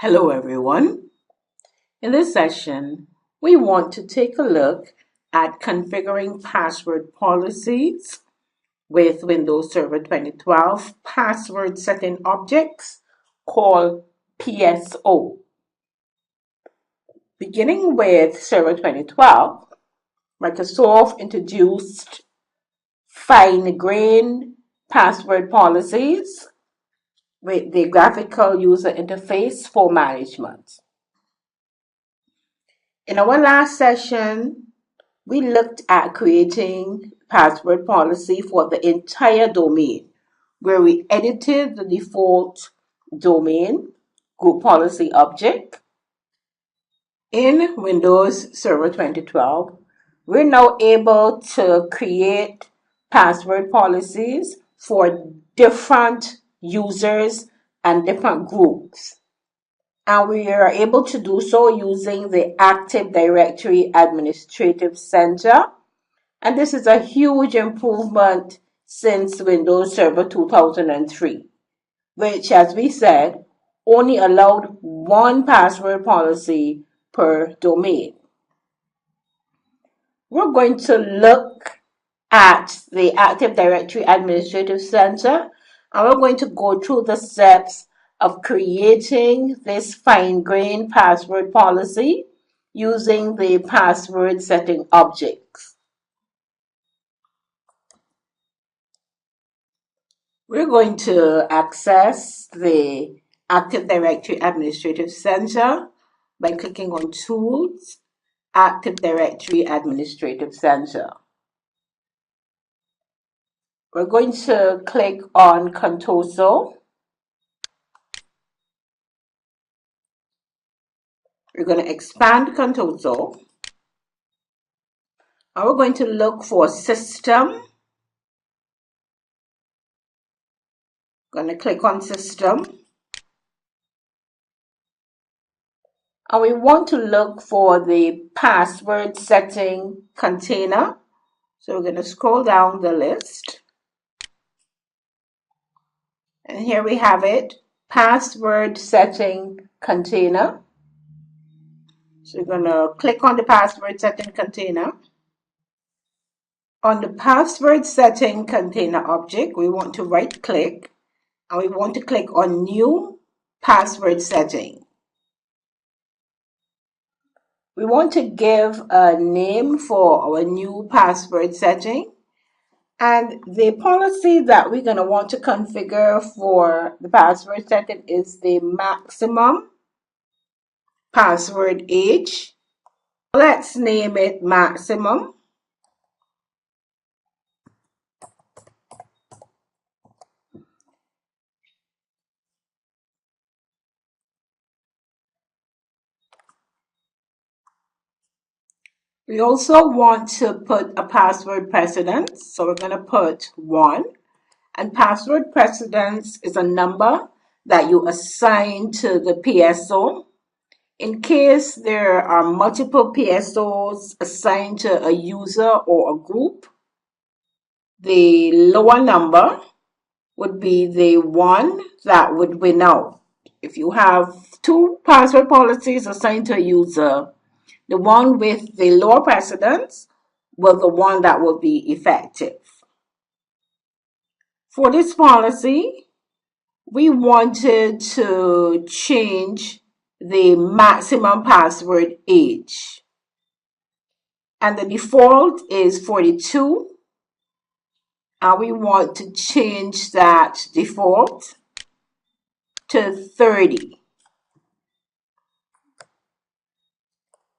Hello everyone. In this session, we want to take a look at configuring password policies with Windows Server 2012 password setting objects called PSO. Beginning with Server 2012, Microsoft introduced fine-grained password policies with the graphical user interface for management. In our last session, we looked at creating password policy for the entire domain, where we edited the default domain group policy object. In Windows Server 2012, we're now able to create password policies for different users and different groups. And we are able to do so using the Active Directory Administrative Center. And this is a huge improvement since Windows Server 2003, which, as we said, only allowed one password policy per domain. We're going to look at the Active Directory Administrative Center, and we're going to go through the steps of creating this fine-grained password policy using the password setting objects. We're going to access the Active Directory Administrative Center by clicking on Tools, Active Directory Administrative Center. We're going to click on Contoso. We're going to expand Contoso. And we're going to look for System. Going to click on System. And we want to look for the password setting container. So we're going to scroll down the list. And here we have it, password setting container. So we're going to click on the password setting container. On the password setting container object, we want to right click and we want to click on New Password Setting. We want to give a name for our new password setting. And the policy that we're going to want to configure for the password setting is the maximum password age. Let's name it maximum. We also want to put a password precedence. So we're going to put 1. And password precedence is a number that you assign to the PSO. In case there are multiple PSOs assigned to a user or a group, the lower number would be the one that would win out. If you have 2 password policies assigned to a user, the one with the lower precedence will the one that will be effective. For this policy, we wanted to change the maximum password age. And the default is 42. And we want to change that default to 30.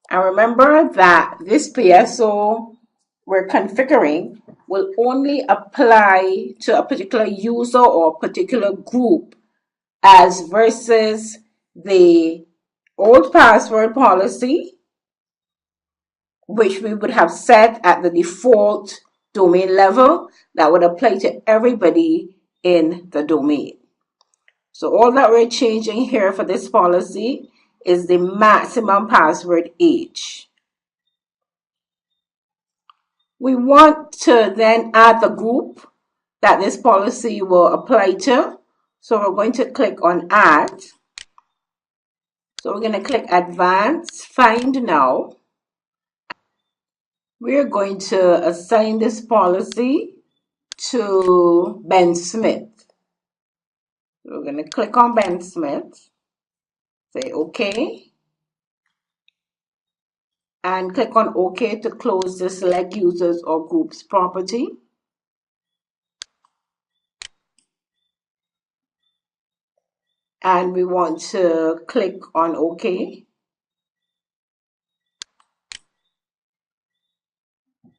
And remember that this PSO we're configuring will only apply to a particular user or a particular group as versus the old password policy, which we would have set at the default domain level that would apply to everybody in the domain. So all that we're changing here for this policy is the maximum password age. We want to then add the group that this policy will apply to. So we're going to click on Add. So we're going to click Advanced, Find Now. We're going to assign this policy to Ben Smith. We're going to click on Ben Smith, say OK, and click on OK to close the Select Users or Groups property. And we want to click on OK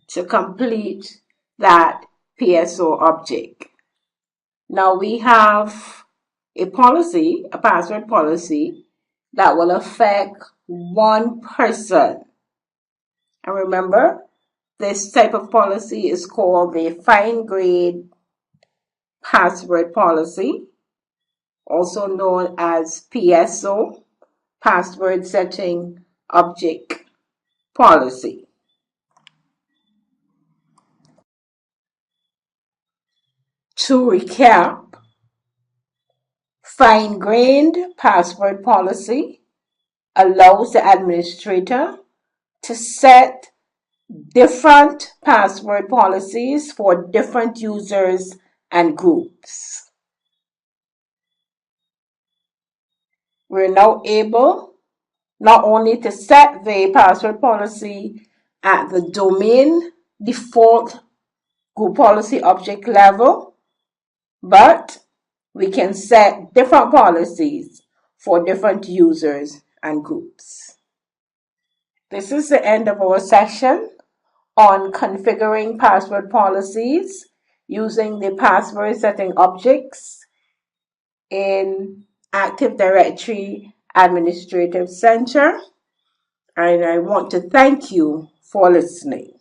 to complete that PSO object. Now we have a policy, a password policy, that will affect one person. And remember, this type of policy is called the fine grade password policy, also known as PSO, password setting object policy. To recap, fine-grained password policy allows the administrator to set different password policies for different users and groups. We're now able not only to set the password policy at the domain default group policy object level, but we can set different policies for different users and groups. This is the end of our session on configuring password policies using the password setting objects in Active Directory Administrative Center. And I want to thank you for listening.